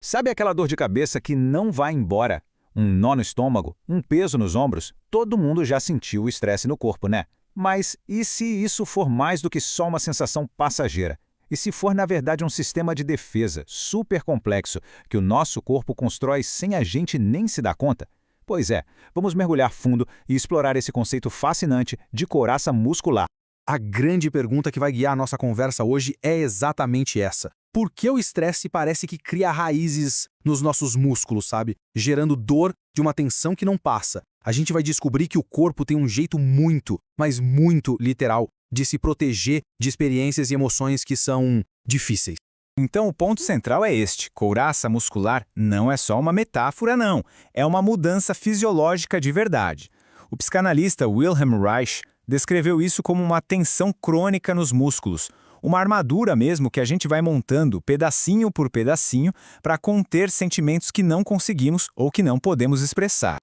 Sabe aquela dor de cabeça que não vai embora? Um nó no estômago, um peso nos ombros? Todo mundo já sentiu o estresse no corpo, né? Mas e se isso for mais do que só uma sensação passageira? E se for, na verdade, um sistema de defesa super complexo que o nosso corpo constrói sem a gente nem se dar conta? Pois é, vamos mergulhar fundo e explorar esse conceito fascinante de couraça muscular. A grande pergunta que vai guiar a nossa conversa hoje é exatamente essa. Por que o estresse parece que cria raízes nos nossos músculos, sabe? Gerando dor de uma tensão que não passa. A gente vai descobrir que o corpo tem um jeito muito, mas muito literal de se proteger de experiências e emoções que são difíceis. Então o ponto central é este: couraça muscular não é só uma metáfora, não. É uma mudança fisiológica de verdade. O psicanalista Wilhelm Reich descreveu isso como uma tensão crônica nos músculos, uma armadura mesmo que a gente vai montando pedacinho por pedacinho para conter sentimentos que não conseguimos ou que não podemos expressar.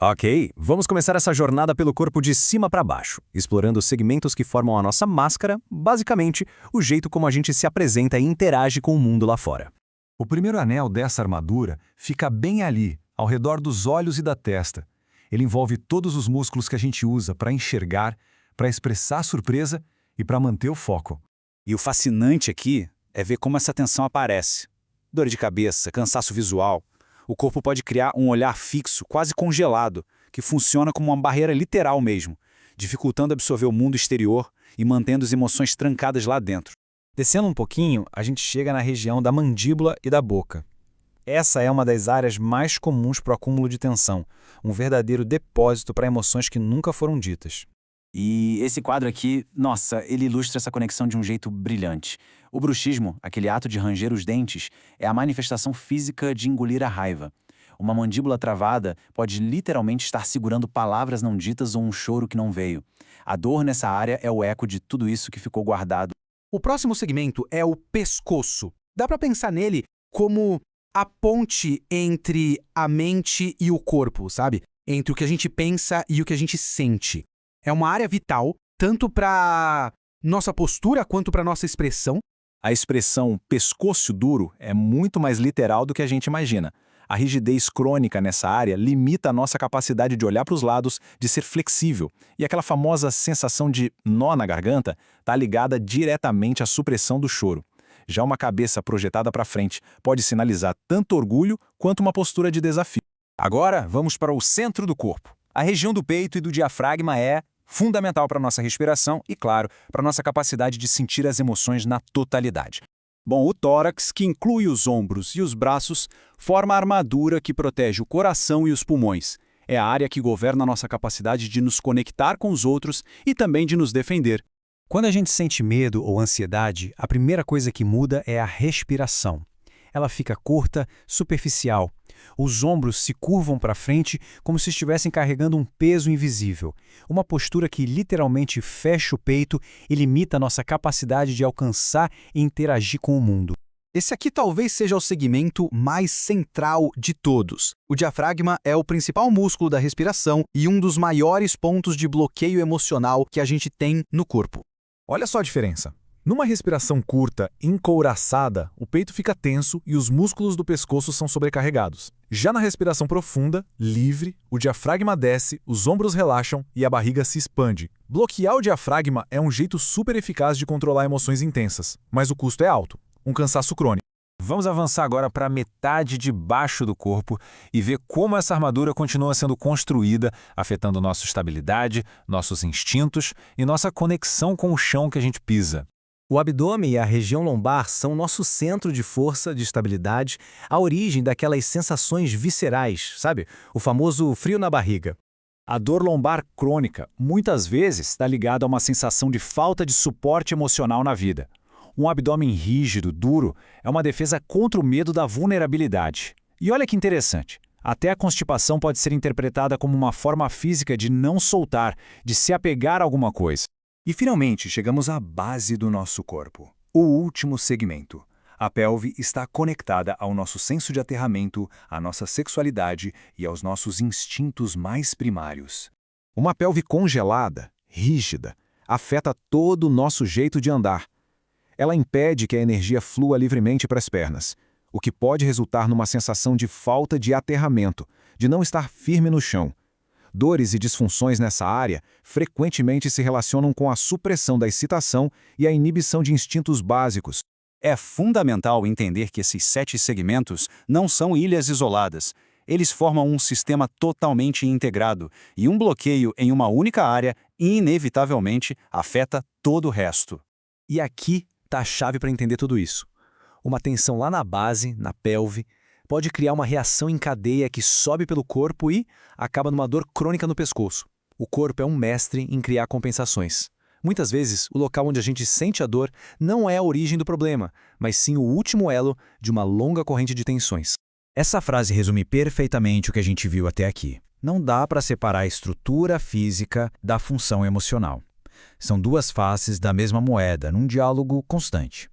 Ok, vamos começar essa jornada pelo corpo de cima para baixo, explorando os segmentos que formam a nossa máscara, basicamente, o jeito como a gente se apresenta e interage com o mundo lá fora. O primeiro anel dessa armadura fica bem ali, ao redor dos olhos e da testa. Ele envolve todos os músculos que a gente usa para enxergar, para expressar surpresa e para manter o foco. E o fascinante aqui é ver como essa tensão aparece. Dor de cabeça, cansaço visual. O corpo pode criar um olhar fixo, quase congelado, que funciona como uma barreira literal mesmo, dificultando absorver o mundo exterior e mantendo as emoções trancadas lá dentro. Descendo um pouquinho, a gente chega na região da mandíbula e da boca. Essa é uma das áreas mais comuns para o acúmulo de tensão, um verdadeiro depósito para emoções que nunca foram ditas. E esse quadro aqui, nossa, ele ilustra essa conexão de um jeito brilhante. O bruxismo, aquele ato de ranger os dentes, é a manifestação física de engolir a raiva. Uma mandíbula travada pode literalmente estar segurando palavras não ditas ou um choro que não veio. A dor nessa área é o eco de tudo isso que ficou guardado. O próximo segmento é o pescoço. Dá para pensar nele como a ponte entre a mente e o corpo, sabe? Entre o que a gente pensa e o que a gente sente. É uma área vital, tanto para nossa postura quanto para nossa expressão. A expressão pescoço duro é muito mais literal do que a gente imagina. A rigidez crônica nessa área limita a nossa capacidade de olhar para os lados, de ser flexível. E aquela famosa sensação de nó na garganta está ligada diretamente à supressão do choro. Já uma cabeça projetada para frente pode sinalizar tanto orgulho quanto uma postura de desafio. Agora, vamos para o centro do corpo. A região do peito e do diafragma é fundamental para a nossa respiração e, claro, para a nossa capacidade de sentir as emoções na totalidade. Bom, o tórax, que inclui os ombros e os braços, forma a armadura que protege o coração e os pulmões. É a área que governa a nossa capacidade de nos conectar com os outros e também de nos defender. Quando a gente sente medo ou ansiedade, a primeira coisa que muda é a respiração. Ela fica curta, superficial. Os ombros se curvam para frente como se estivessem carregando um peso invisível. Uma postura que literalmente fecha o peito e limita a nossa capacidade de alcançar e interagir com o mundo. Esse aqui talvez seja o segmento mais central de todos. O diafragma é o principal músculo da respiração e um dos maiores pontos de bloqueio emocional que a gente tem no corpo. Olha só a diferença. Numa respiração curta, encouraçada, o peito fica tenso e os músculos do pescoço são sobrecarregados. Já na respiração profunda, livre, o diafragma desce, os ombros relaxam e a barriga se expande. Bloquear o diafragma é um jeito super eficaz de controlar emoções intensas, mas o custo é alto, um cansaço crônico. Vamos avançar agora para a metade de baixo do corpo e ver como essa armadura continua sendo construída, afetando nossa estabilidade, nossos instintos e nossa conexão com o chão que a gente pisa. O abdômen e a região lombar são nosso centro de força, de estabilidade, a origem daquelas sensações viscerais, sabe? O famoso frio na barriga. A dor lombar crônica muitas vezes está ligada a uma sensação de falta de suporte emocional na vida. Um abdômen rígido, duro, é uma defesa contra o medo da vulnerabilidade. E olha que interessante, até a constipação pode ser interpretada como uma forma física de não soltar, de se apegar a alguma coisa. E finalmente chegamos à base do nosso corpo, o último segmento. A pelve está conectada ao nosso senso de aterramento, à nossa sexualidade e aos nossos instintos mais primários. Uma pelve congelada, rígida, afeta todo o nosso jeito de andar. Ela impede que a energia flua livremente para as pernas. o que pode resultar numa sensação de falta de aterramento, de não estar firme no chão. Dores e disfunções nessa área frequentemente se relacionam com a supressão da excitação e a inibição de instintos básicos. É fundamental entender que esses 7 segmentos não são ilhas isoladas. Eles formam um sistema totalmente integrado, e um bloqueio em uma única área, inevitavelmente, afeta todo o resto. E aqui está a chave para entender tudo isso. Uma tensão lá na base, na pelve, pode criar uma reação em cadeia que sobe pelo corpo e acaba numa dor crônica no pescoço. O corpo é um mestre em criar compensações. Muitas vezes, o local onde a gente sente a dor não é a origem do problema, mas sim o último elo de uma longa corrente de tensões. Essa frase resume perfeitamente o que a gente viu até aqui. Não dá para separar a estrutura física da função emocional. São duas faces da mesma moeda, num diálogo constante.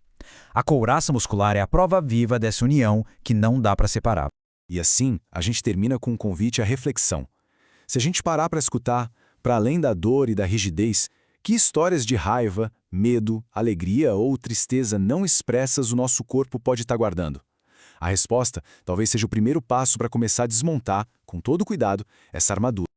A couraça muscular é a prova viva dessa união que não dá para separar. E assim, a gente termina com um convite à reflexão. Se a gente parar para escutar, para além da dor e da rigidez, que histórias de raiva, medo, alegria ou tristeza não expressas o nosso corpo pode estar guardando? A resposta talvez seja o primeiro passo para começar a desmontar, com todo cuidado, essa armadura.